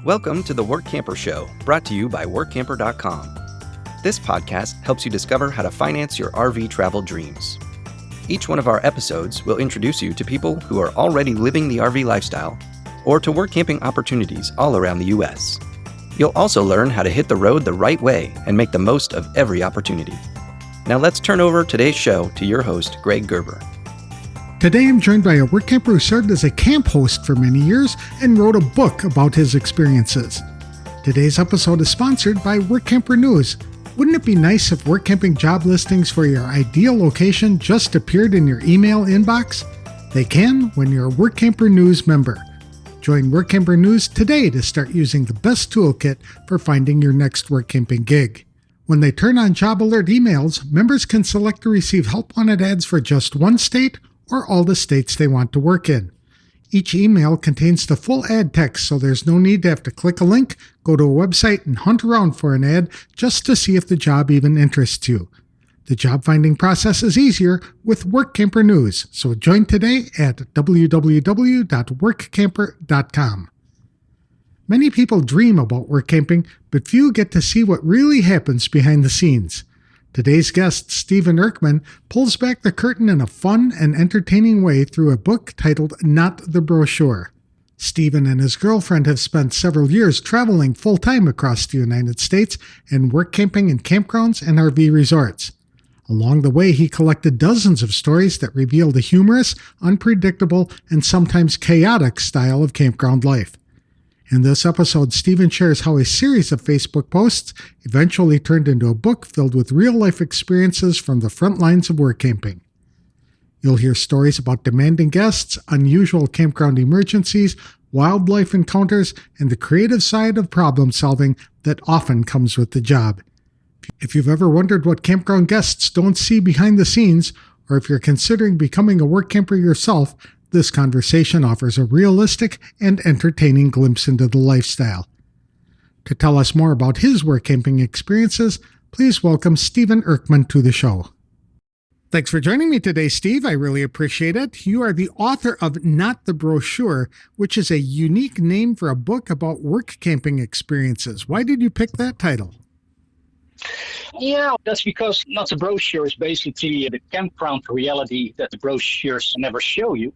Welcome to the Workamper Show, brought to you by Workamper.com. This podcast helps you discover how to finance your RV travel dreams. Each one of our episodes will introduce you to people who are already living the RV lifestyle or to work camping opportunities all around the U.S. You'll also learn how to hit the road the right way and make the most of every opportunity. Now let's turn over today's show to your host, Greg Gerber. Today I'm joined by a Workamper who served as a camp host for many years and wrote a book about his experiences. Today's episode is sponsored by Workamper News. Wouldn't it be nice if Workamping job listings for your ideal location just appeared in your email inbox? They can when you're a Workamper News member. Join Workamper News today to start using the best toolkit for finding your next Workamping gig. When they turn on job alert emails, members can select to receive help wanted ads for just one state or all the states they want to work in. Each email contains the full ad text, so there's no need to have to click a link, go to a website, and hunt around for an ad just to see if the job even interests you. The job finding process is easier with Workamper News, so join today at www.workamper.com. Many people dream about workamping, but few get to see what really happens behind the scenes. Today's guest, Stephen Erkman, pulls back the curtain in a fun and entertaining way through a book titled Not the Brochure. Stephen and his girlfriend have spent several years traveling full-time across the United States and work camping in campgrounds and RV resorts. Along the way, he collected dozens of stories that reveal the humorous, unpredictable, and sometimes chaotic style of campground life. In this episode, Stephen shares how a series of Facebook posts eventually turned into a book filled with real-life experiences from the front lines of work camping. You'll hear stories about demanding guests, unusual campground emergencies, wildlife encounters, and the creative side of problem solving that often comes with the job. If you've ever wondered what campground guests don't see behind the scenes, or if you're considering becoming a work camper yourself, this conversation offers a realistic and entertaining glimpse into the lifestyle. To tell us more about his work camping experiences, please welcome Stephen Erkman to the show. Thanks for joining me today, Steve. I really appreciate it. You are the author of Not the Brochure, which is a unique name for a book about work camping experiences. Why did you pick that title? Yeah, that's because Not the Brochure is basically the campground reality that the brochures never show you.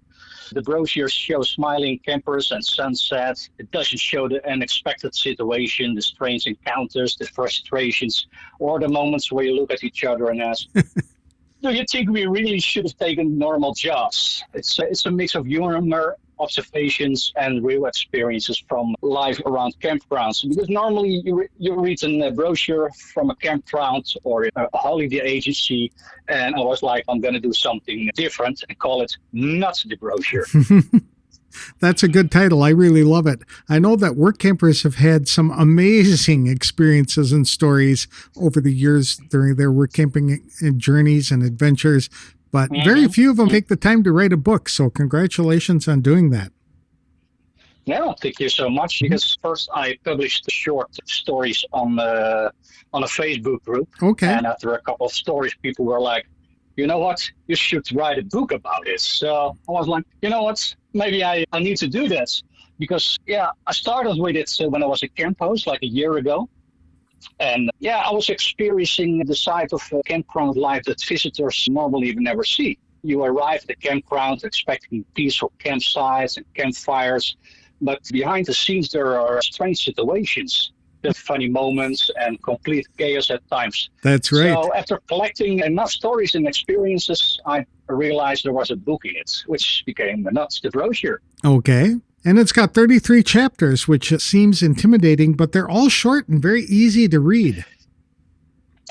The brochures show smiling campers and sunsets. It doesn't show the unexpected situation, the strange encounters, the frustrations, or the moments where you look at each other and ask, do you think we really should have taken normal jobs? It's a mix of humor, observations, and real experiences from life around campgrounds. Because normally you read a brochure from a campground or a holiday agency, and I was like, I'm going to do something different and call it Not the Brochure. That's a good title. I really love it. I know that work campers have had some amazing experiences and stories over the years during their work camping journeys and adventures, but very few of them take the time to write a book. So congratulations on doing that. Yeah, thank you so much. Because first I published short stories on a Facebook group. Okay. And after a couple of stories, people were like, you know what, you should write a book about it. So I was like, you know what, maybe I need to do this. Because, I started with it when I was a camp host like a year ago. And I was experiencing the side of campground life that visitors normally never see. You arrive at the campground expecting peaceful campsites and campfires, but behind the scenes there are strange situations, the funny moments and complete chaos at times. That's right. So after collecting enough stories and experiences, I realized there was a book in it, which became Not the Brochure. Okay. And it's got 33 chapters, which seems intimidating, but they're all short and very easy to read.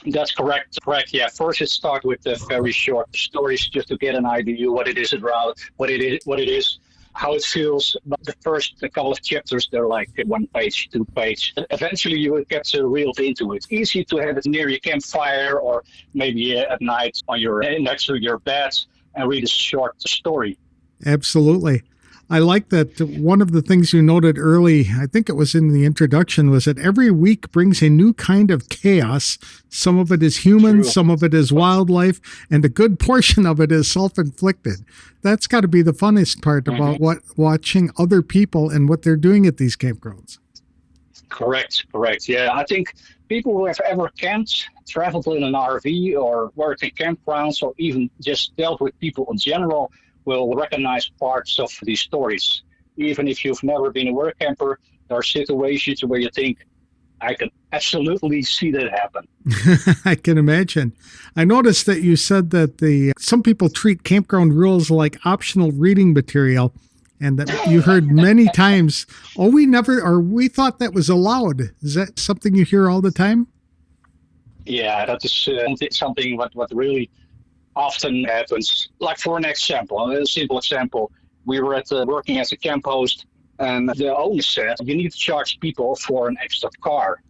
That's correct. Yeah. First, it starts with the very short stories just to get an idea what it is about, what it is, how it feels. But the first couple of chapters, they're like 1 page, 2 page. Eventually, you will get reeled into it. It's easy to have it near your campfire or maybe at night on your next to your bed and read a short story. Absolutely. I like that one of the things you noted early, I think it was in the introduction, was that every week brings a new kind of chaos. Some of it is human, some of it is wildlife, and a good portion of it is self-inflicted. That's got to be the funnest part about watching other people and what they're doing at these campgrounds. Correct. Yeah, I think people who have ever camped, traveled in an RV, or worked in campgrounds, or even just dealt with people in general, will recognize parts of these stories. Even if you've never been a work camper, there are situations where you think, I can absolutely see that happen. I can imagine. I noticed that you said that some people treat campground rules like optional reading material, and that you heard many times, "Oh, we thought that was allowed." Is that something you hear all the time? Yeah, that is something what really often happens. Like for an example, a simple example, we were working as a camp host, and the owner said you need to charge people for an extra car,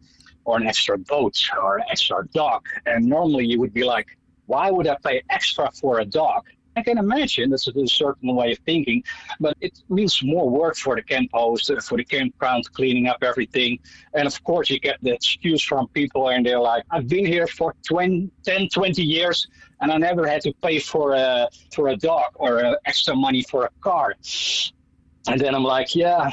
or an extra boat, or an extra dog. And normally you would be like, why would I pay extra for a dog? I can imagine that's a certain way of thinking, but it means more work for the camp host, for the campground, cleaning up everything. And of course, you get the excuse from people, and they're like, I've been here for 10, 20 years, and I never had to pay for a dog or extra money for a car. And then I'm like, yeah,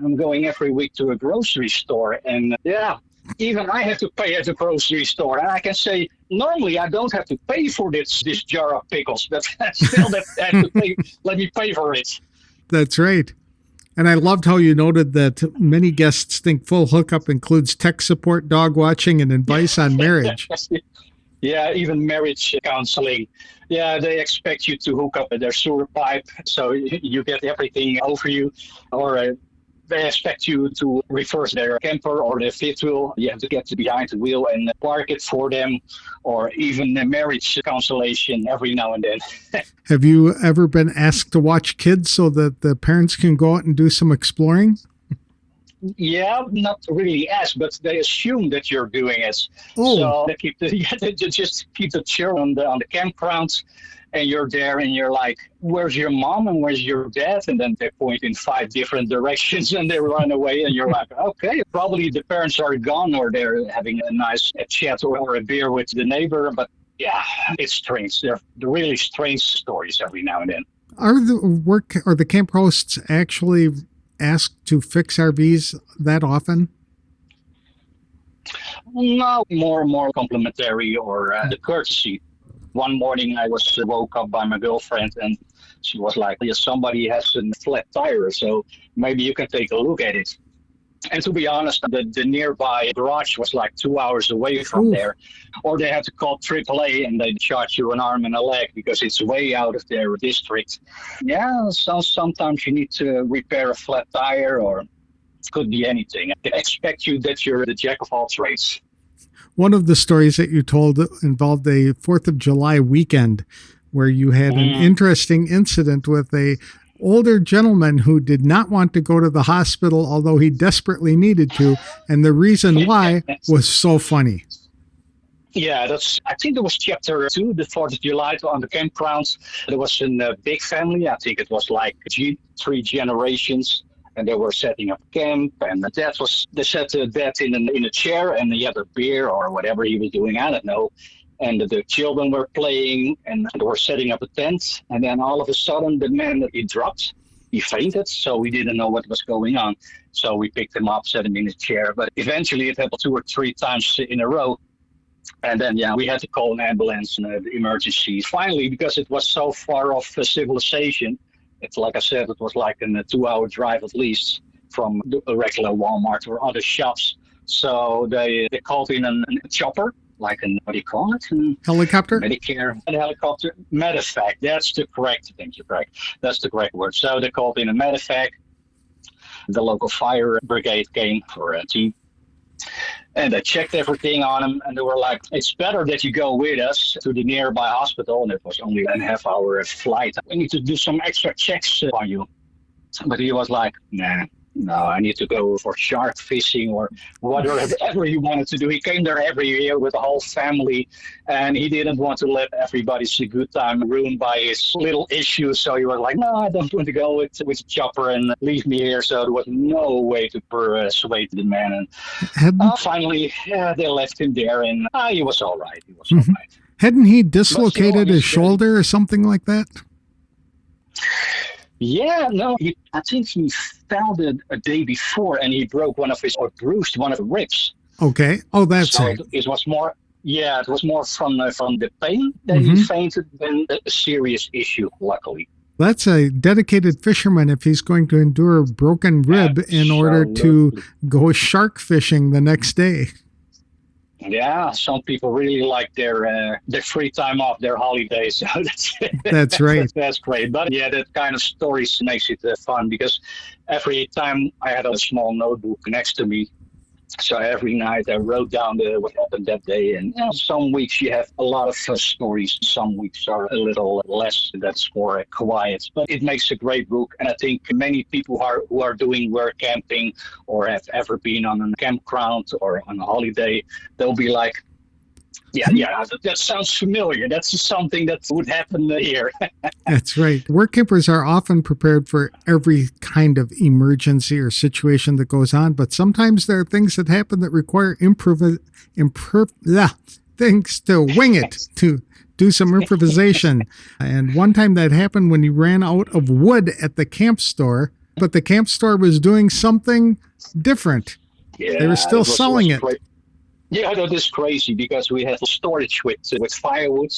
I'm going every week to a grocery store, and yeah, even I have to pay at the grocery store. And I can say, normally I don't have to pay for this jar of pickles, but still that I have to pay, let me pay for it. That's right. And I loved how you noted that many guests think full hookup includes tech support, dog watching, and advice on marriage. Yeah, even marriage counseling. Yeah, they expect you to hook up their sewer pipe, so you get everything over you, or they expect you to reverse their camper or their fifth wheel. You have to get behind the wheel and park it for them, or even a marriage consolation every now and then. Have you ever been asked to watch kids so that the parents can go out and do some exploring? Yeah, not really asked, but they assume that you're doing it. Oh. So they just keep the children on the campgrounds, and you're there and you're like, where's your mom and where's your dad? And then they point in 5 different directions and they run away, and you're like, okay, probably the parents are gone, or they're having a nice chat or a beer with the neighbor. But yeah, it's strange. They're really strange stories every now and then. Are the camp hosts actually asked to fix RVs that often? No, more complimentary, or the courtesy. One morning I was woke up by my girlfriend, and she was like, yeah, somebody has a flat tire, so maybe you can take a look at it. And to be honest, the nearby garage was like 2 hours away from there. Or they had to call AAA and they charge you an arm and a leg because it's way out of their district. Yeah, so sometimes you need to repair a flat tire, or it could be anything. They expect you that you're the jack of all trades. One of the stories that you told involved a 4th of July weekend where you had an interesting incident with a older gentleman who did not want to go to the hospital, although he desperately needed to. And the reason why was so funny. Yeah, I think it was chapter 2, the 4th of July on the campgrounds. There was a big family. I think it was like 3 generations. And they were setting up camp, and they set the dad in a chair, and he had a beer or whatever he was doing, I don't know. And the children were playing, and they were setting up a tent. And then all of a sudden, the man, he dropped. He fainted, so we didn't know what was going on. So we picked him up, set him in a chair. But eventually, it happened 2 or 3 times in a row. And then, we had to call an ambulance and the emergency. Finally, because it was so far off civilization, it's like I said, it was like a 2-hour drive at least from a regular Walmart or other shops. So they called in a chopper, like what do you call it? Helicopter? Medicare. A helicopter. Medevac. That's the correct thing. You're correct. That's the correct word. So they called in a medevac. The local fire brigade came for a team. And they checked everything on him, and they were like, it's better that you go with us to the nearby hospital. And it was only a half-hour flight. We need to do some extra checks on you. But he was like, nah, no, I need to go for shark fishing or whatever he wanted to do. He came there every year with the whole family, and he didn't want to let everybody's good time ruined by his little issues. So he was like, no, I don't want to go with Chopper and leave me here. So there was no way to persuade the man. And finally, they left him there, and he was all right. All right. Hadn't he dislocated his shoulder or something like that? Yeah, no, I think he fell a day before and he broke one of his, or bruised one of the ribs. Okay. Oh, that's So right. it was more, yeah, it was more from the pain that he Hmm. fainted than a serious issue, luckily. That's a dedicated fisherman if he's going to endure a broken rib in order to Absolutely. go shark fishing the next day. Yeah, some people really like their free time off, their holidays. So That's right. that's great. But yeah, that kind of stories makes it fun because every time I had a small notebook next to me. So every night I wrote down what happened that day. And some weeks you have a lot of stories. Some weeks are a little less. That's more quiet. But it makes a great book. And I think many people who are doing work camping or have ever been on a campground or on a holiday, they'll be like, yeah, that sounds familiar. That's something that would happen here. That's right. Work campers are often prepared for every kind of emergency or situation that goes on, but sometimes there are things that happen that require things to wing it, to do some improvisation. And one time that happened when you ran out of wood at the camp store, but the camp store was doing something different. They were Yeah, still selling was it. great. Yeah, that is crazy because we have storage with firewood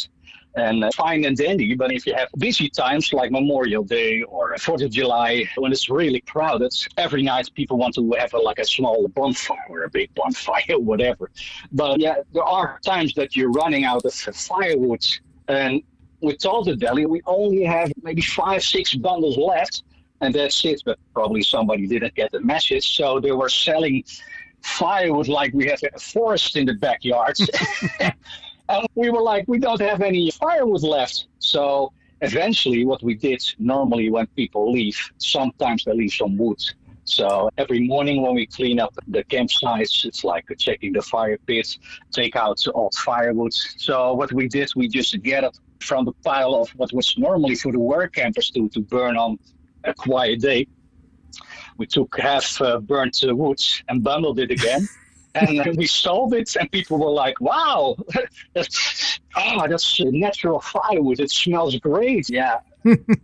and fine and dandy. But if you have busy times like Memorial Day or 4th of July, when it's really crowded, every night people want to have like a small bonfire or a big bonfire, whatever. But yeah, there are times that you're running out of firewood. And with Talbot Valley, we only have maybe 5, 6 bundles left. And that's it. But probably somebody didn't get the message. So they were selling firewood like we have a forest in the backyards. And we were like, we don't have any firewood left. So eventually what we did, normally when people leave, sometimes they leave some wood. So every morning when we clean up the campsites, it's like checking the fire pit, take out the old firewood. So what we did, we just gathered from the pile of what was normally for the work campers to burn on a quiet day. We took half burnt wood and bundled it again. And we sold it, and people were like, "Wow, that's natural firewood. It smells great." Yeah.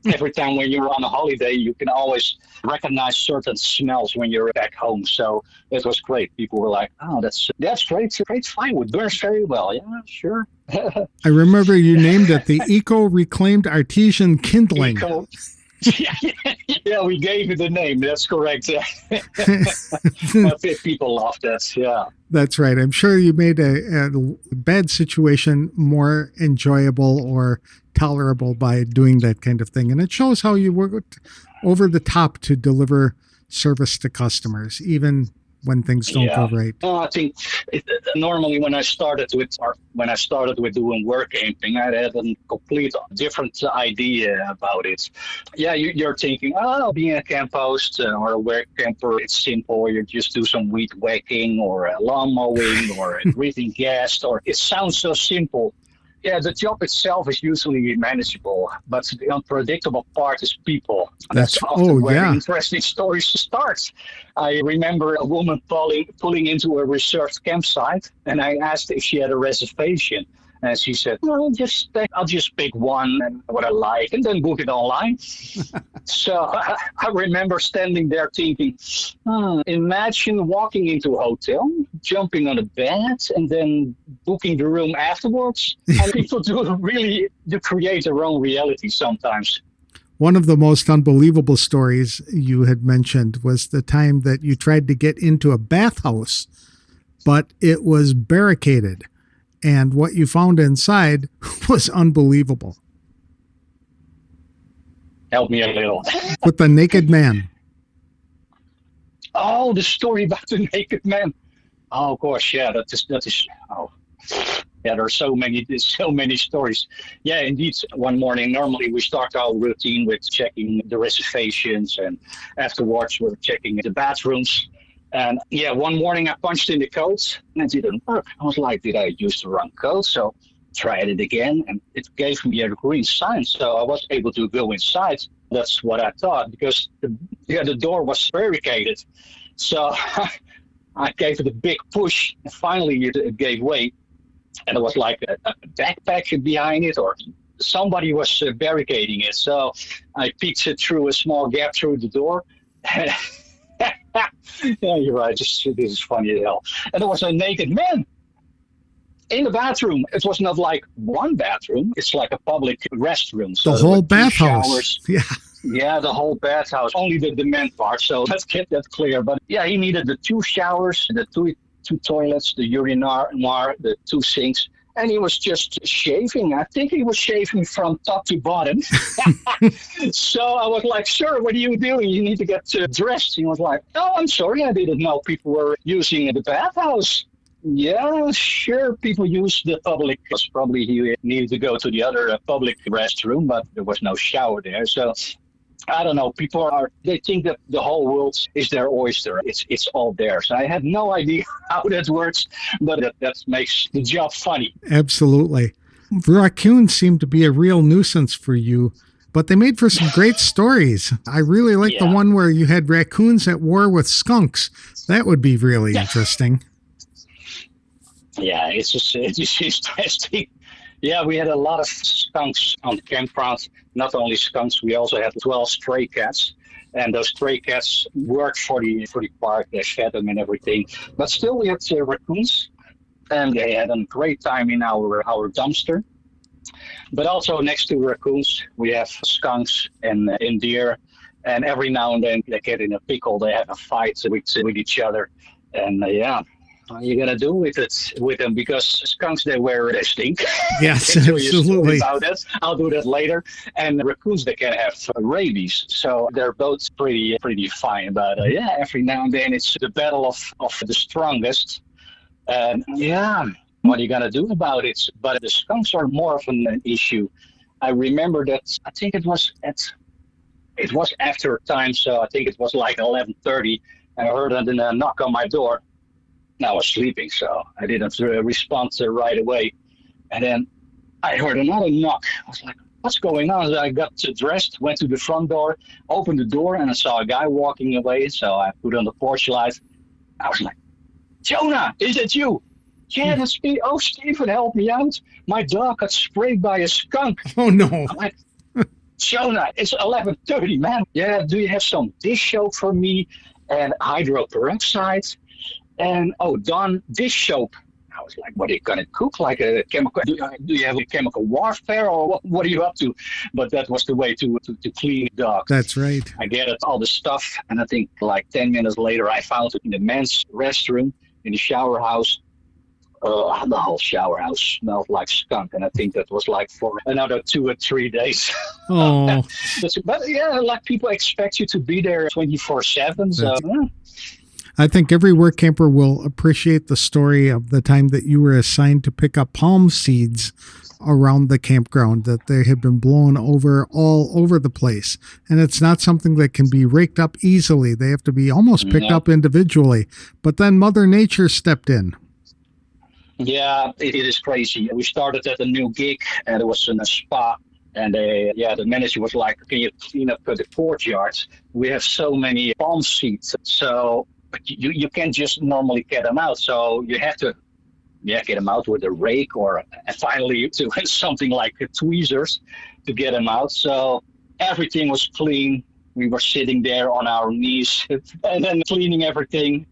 Every time when you're on a holiday, you can always recognize certain smells when you're back home. So it was great. People were like, "Oh, that's great. Great firewood. Burns very well." Yeah, sure. I remember you named it the Eco-Reclaimed Artesian Kindling. Yeah, we gave it a name. That's correct. But people love that. Yeah. That's right. I'm sure you made a bad situation more enjoyable or tolerable by doing that kind of thing. And it shows how you worked over the top to deliver service to customers, even when things don't go right. I think normally when I started with doing Workamping, I had a complete different idea about it. Yeah, you're thinking, oh, being a camp host or a work camper, it's simple. You just do some weed whacking or lawn mowing or greeting guests, or it sounds so simple. Yeah, the job itself is usually manageable, but the unpredictable part is people. That's often where interesting stories start. I remember a woman pulling into a reserved campsite, and I asked if she had a reservation. And she said, "No, I'll just pick one and what I like, and then book it online." So I remember standing there thinking, imagine walking into a hotel, jumping on a bed, and then booking the room afterwards. And people do create their own reality sometimes. One of the most unbelievable stories you had mentioned was the time that you tried to get into a bathhouse, but it was barricaded. And what you found inside was unbelievable. Help me a little. With the naked man. Oh, the story about the naked man. Oh, gosh, yeah, that is. Oh, yeah. There are so many stories. Yeah, indeed. One morning, normally we start our routine with checking the reservations, and afterwards we're checking the bathrooms. And yeah, one morning I punched in the code and it didn't work. I was like, did I use the wrong code? So tried it again, and it gave me a green sign. So I was able to go inside. That's what I thought, because the door was barricaded. So I gave it a big push, and finally it gave way. And there was like a backpack behind it, or somebody was barricading it. So I peeked it through a small gap through the door. Yeah, you're right. This is funny as hell. And there was a naked man in the bathroom. It was not like one bathroom. It's like a public restroom. So the whole bathhouse. Yeah. Yeah, the whole bathhouse. Only the men part. So let's get that clear. But yeah, he needed the 2 showers, the two toilets, the urinoir, the 2 sinks. And he was just shaving. I think he was shaving from top to bottom. So I was like, sir, what are you doing? You need to get dressed. He was like, oh, I'm sorry. I didn't know people were using the bathhouse. Yeah, sure. People use the public. Probably he needed to go to the other public restroom, but there was no shower there. So I don't know. They think that the whole world is their oyster. It's all there. So I have no idea how that works, but that makes the job funny. Absolutely. Raccoons seem to be a real nuisance for you, but they made for some great stories. I really like the one where you had raccoons at war with skunks. That would be really interesting. Yeah, it's interesting. Yeah, we had a lot of skunks on the campground. Not only skunks, we also had 12 stray cats. And those stray cats worked for the park. They fed them and everything. But still, we had raccoons. And they had a great time in our dumpster. But also next to raccoons, we have skunks and deer. And every now and then, they get in a pickle. They have a fight with each other. And what are you going to do with them? Because skunks, they stink. Yes, absolutely. About that. I'll do that later. And raccoons, they can have rabies. So they're both pretty fine. But every now and then it's the battle of the strongest. And what are you going to do about it? But the skunks are more of an issue. I remember that, I think it was after time. So I think it was like 11:30. And I heard a knock on my door. I was sleeping, so I didn't respond right away. And then I heard another knock. I was like, what's going on? So I got dressed, went to the front door, opened the door, and I saw a guy walking away. So I put on the porch light. I was like, Jonah, is it you? Yeah, that's me. Oh, Stephen, help me out. My dog got sprayed by a skunk. Oh, no. I'm like, Jonah, it's 11:30, man. Yeah, do you have some dish soap for me? And hydroperoxide? And Dawn dish soap. I was like, what are you going to cook? Like a chemical? Do you have a chemical warfare, or what are you up to? But that was the way to clean the dog. That's right. I gathered all the stuff, and I think like 10 minutes later, I found it in the men's restroom in the shower house. The whole shower house smelled like skunk, and I think that was like for another 2 or 3 days. Oh. But like people expect you to be there 24/7. So. I think every work camper will appreciate the story of the time that you were assigned to pick up palm seeds around the campground, that they have been blown over all over the place. And it's not something that can be raked up easily. They have to be almost picked up individually. But then Mother Nature stepped in. Yeah, it is crazy. We started at a new gig, and it was in a spa. And the manager was like, can you clean up the courtyards? We have so many palm seeds. So you can't just normally get them out. So you have to get them out with a rake and finally to something like tweezers to get them out. So everything was clean. We were sitting there on our knees and then cleaning everything.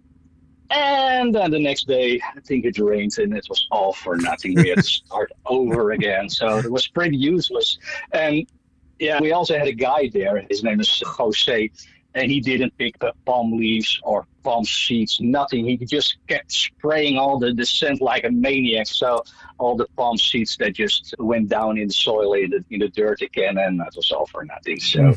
And then the next day, I think it rained and it was all for nothing. We had to start over again. So it was pretty useless. And we also had a guy there. His name is Jose. And he didn't pick up palm leaves or palm seeds, nothing. He just kept spraying all the scent like a maniac. So all the palm seeds, they just went down in the soil, in the dirt again, and that was all for nothing. So,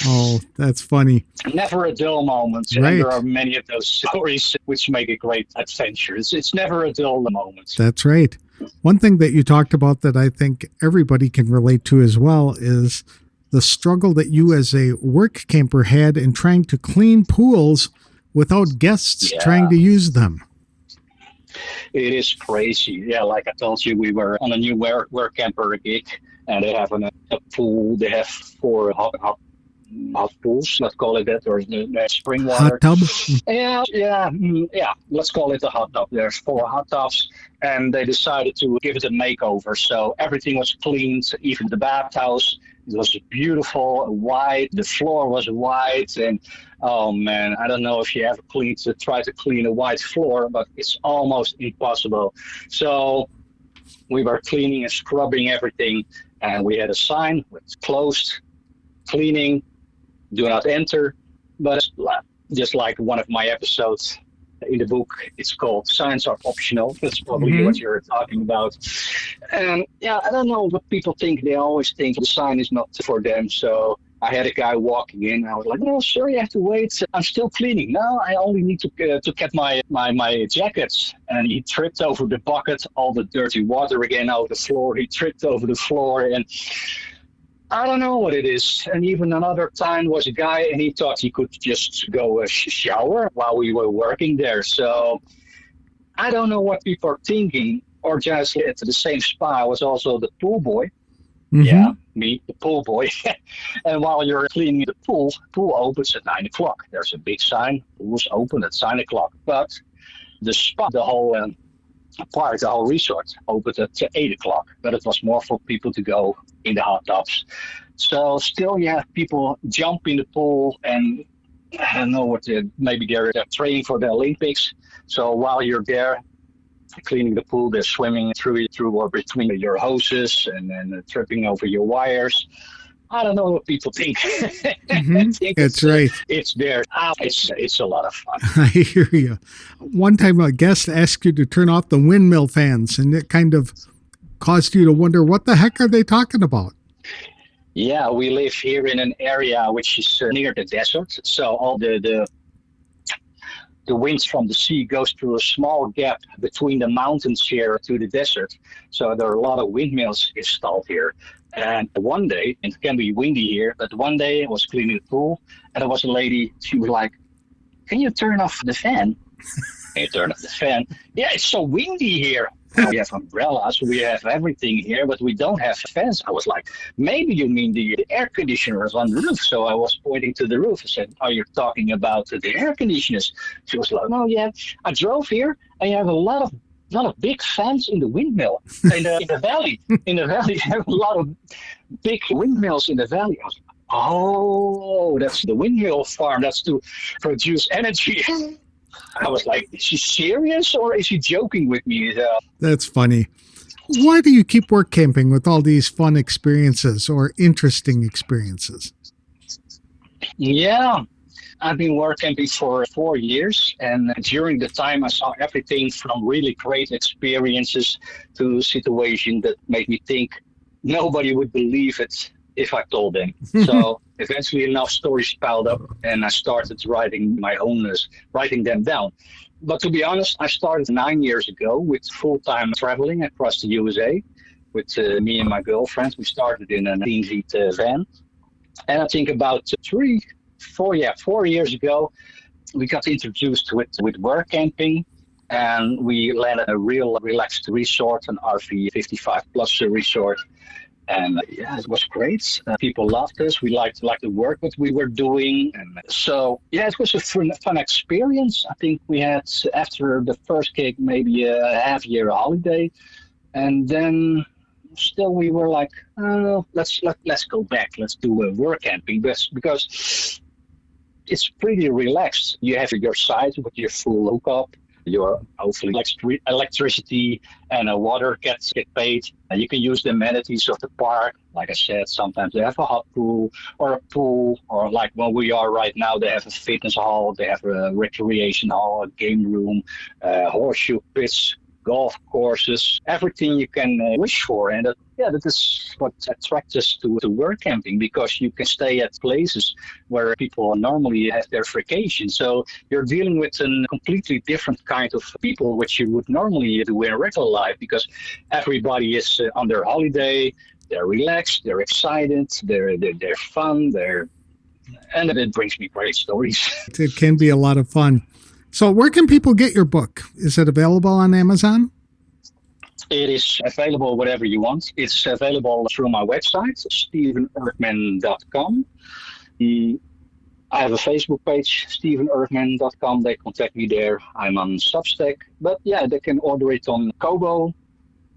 Oh, that's funny. Never a dull moment. Right. And there are many of those stories which make a great adventure. It's never a dull moment. That's right. One thing that you talked about that I think everybody can relate to as well is the struggle that you as a work camper had in trying to clean pools without guests trying to use them. It is crazy. Yeah, like I told you, we were on a new Workamper gig, and they have a pool. They have 4 hot pools, let's call it that, or the spring water. Hot tub? Yeah. Let's call it a hot tub. There's 4 hot tubs, and they decided to give it a makeover. So everything was cleaned, even the bathhouse. It was beautiful, white. The floor was white, and oh man, I don't know if you ever try to clean a white floor, but it's almost impossible. So we were cleaning and scrubbing everything, and we had a sign with closed, cleaning, do not enter. But just like one of my episodes in the book, it's called Signs Are Optional. That's probably what you're talking about. And yeah, I don't know what people think. They always think the sign is not for them. So I had a guy walking in. I was like, "No, sir, you have to wait. I'm still cleaning. No, I only need to get my jackets." And he tripped over the bucket, all the dirty water again out the floor. He tripped over the floor, and I don't know what it is. And even another time was a guy, and he thought he could just go shower while we were working there. So I don't know what people are thinking. Or just at the same spa, I was also the pool boy. Yeah, me, the pool boy. And while you're cleaning the pool opens at 9 o'clock. There's a big sign, pool's open at 9 o'clock. But the spa, the whole resort, opened at 8 o'clock. But it was more for people to go in the hot tubs. So still you have people jump in the pool, and I don't know maybe they're training for the Olympics. So while you're there, cleaning the pool, they're swimming through or between your hoses and then tripping over your wires. I don't know what people think. That's right. It's there. It's a lot of fun. I hear you. One time a guest asked you to turn off the windmill fans, and it kind of caused you to wonder, what the heck are they talking about? Yeah, we live here in an area which is near the desert. So all the winds from the sea goes through a small gap between the mountains here to the desert. So there are a lot of windmills installed here. And one day, and it can be windy here, but one day I was cleaning the pool, and there was a lady, she was like, "Can you turn off the fan?" Can you turn off the fan? "Yeah, it's so windy here." We have umbrellas, we have everything here, but we don't have fans. I was like, "Maybe you mean the air conditioners on the roof." So I was pointing to the roof. I said, "Are you talking about the air conditioners?" She was like, "No, yeah. I drove here, and you have a lot of big fans in the windmill, in the valley. In the valley, you have a lot of big windmills in the valley." I was like, "Oh, that's the windmill farm. That's to produce energy." I was like, "Is she serious, or is she joking with me?" That's funny. Why do you keep Workamping with all these fun experiences or interesting experiences? Yeah, I've been Workamping for 4 years, and during the time I saw everything from really great experiences to situations that made me think nobody would believe it if I told them. So eventually enough stories piled up, and I started writing them down. But to be honest, I started 9 years ago with full-time traveling across the USA with me and my girlfriend. We started in a 18-seat van. And I think about 4 years ago, we got introduced with Workamping, and we landed a real relaxed resort, an RV 55 plus resort. And yeah, it was great. People loved us. We liked the work that we were doing. And so, yeah, it was a fun experience. I think we had, after the first gig, maybe a half-year holiday. And then still we were like, "Oh, let's go back. Let's do a Workamping." Because it's pretty relaxed. You have your site with your full hookup. Your hopefully electricity and water get paid. You can use the amenities of the park. Like I said, sometimes they have a hot pool, or like where we are right now, they have a fitness hall, they have a recreation hall, a game room, horseshoe pits, golf courses, everything you can wish for. And that is what attracts us to Workamping, because you can stay at places where people normally have their vacation. So you're dealing with a completely different kind of people, which you would normally do in regular life, because everybody is on their holiday, they're relaxed, they're excited, they're fun, and it brings me great stories. It can be a lot of fun. So where can people get your book? Is it available on Amazon? It is available whatever you want. It's available through my website, stevenerkman.com. I have a Facebook page, stevenerkman.com. They contact me there. I'm on Substack. But yeah, they can order it on Kobo,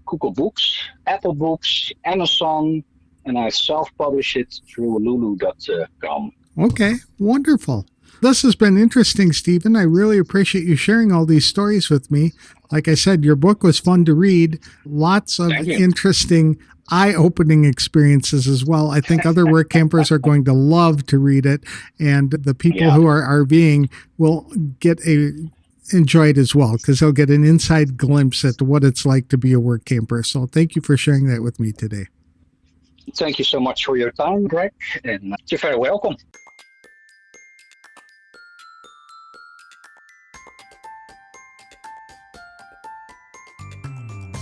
Google Books, Apple Books, Amazon, and I self-publish it through lulu.com. Okay, wonderful. This has been interesting, Stephen. I really appreciate you sharing all these stories with me. Like I said, your book was fun to read. Lots of interesting, eye-opening experiences as well. I think other work campers are going to love to read it, and the people who are RVing will enjoy it as well, because they'll get an inside glimpse at what it's like to be a work camper. So thank you for sharing that with me today. Thank you so much for your time, Greg, and you're very welcome.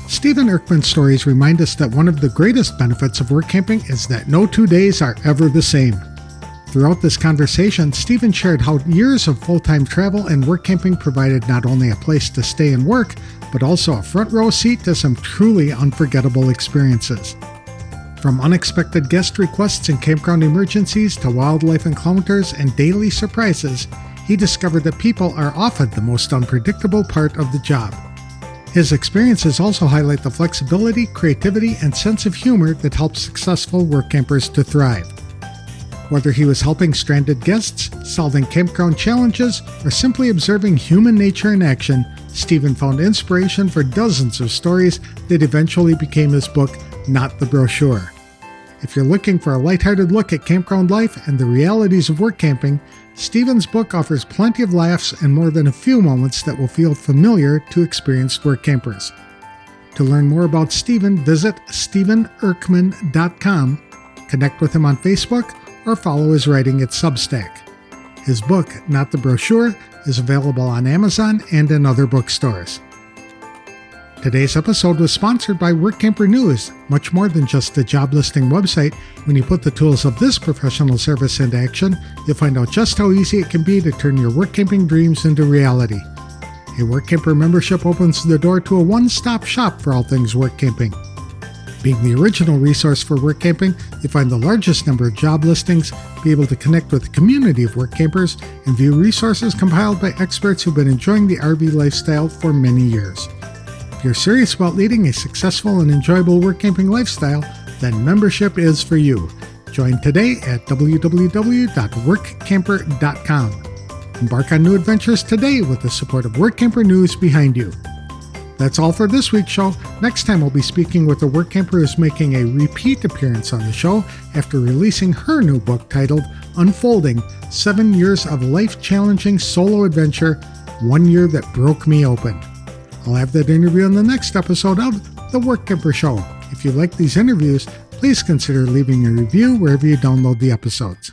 Stephen Erkman's stories remind us that one of the greatest benefits of work camping is that no 2 days are ever the same. Throughout this conversation, Stephen shared how years of full-time travel and work camping provided not only a place to stay and work, but also a front row seat to some truly unforgettable experiences. From unexpected guest requests and campground emergencies to wildlife encounters and daily surprises, he discovered that people are often the most unpredictable part of the job. His experiences also highlight the flexibility, creativity, and sense of humor that helps successful work campers to thrive. Whether he was helping stranded guests, solving campground challenges, or simply observing human nature in action, Stephen found inspiration for dozens of stories that eventually became his book, Not the Brochure. If you're looking for a lighthearted look at campground life and the realities of work camping, Stephen's book offers plenty of laughs and more than a few moments that will feel familiar to experienced work campers. To learn more about Stephen, visit stevenerkman.com, connect with him on Facebook, or follow his writing at Substack. His book, Not the Brochure, is available on Amazon and in other bookstores. Today's episode was sponsored by Workamper News. Much more than just a job listing website, when you put the tools of this professional service into action, you'll find out just how easy it can be to turn your work camping dreams into reality. A Workamper membership opens the door to a one-stop shop for all things work camping. Being the original resource for work camping, you find the largest number of job listings, be able to connect with a community of work campers, and view resources compiled by experts who've been enjoying the RV lifestyle for many years. If you're serious about leading a successful and enjoyable work camping lifestyle, then membership is for you. Join today at www.workamper.com. Embark on new adventures today with the support of Workamper News behind you. That's all for this week's show. Next time, we'll be speaking with a work camper who's making a repeat appearance on the show after releasing her new book titled Unfolding: 7 Years of Life-Challenging Solo Adventure, 1 Year That Broke Me Open. I'll have that interview in the next episode of The Workamper Show. If you like these interviews, please consider leaving a review wherever you download the episodes.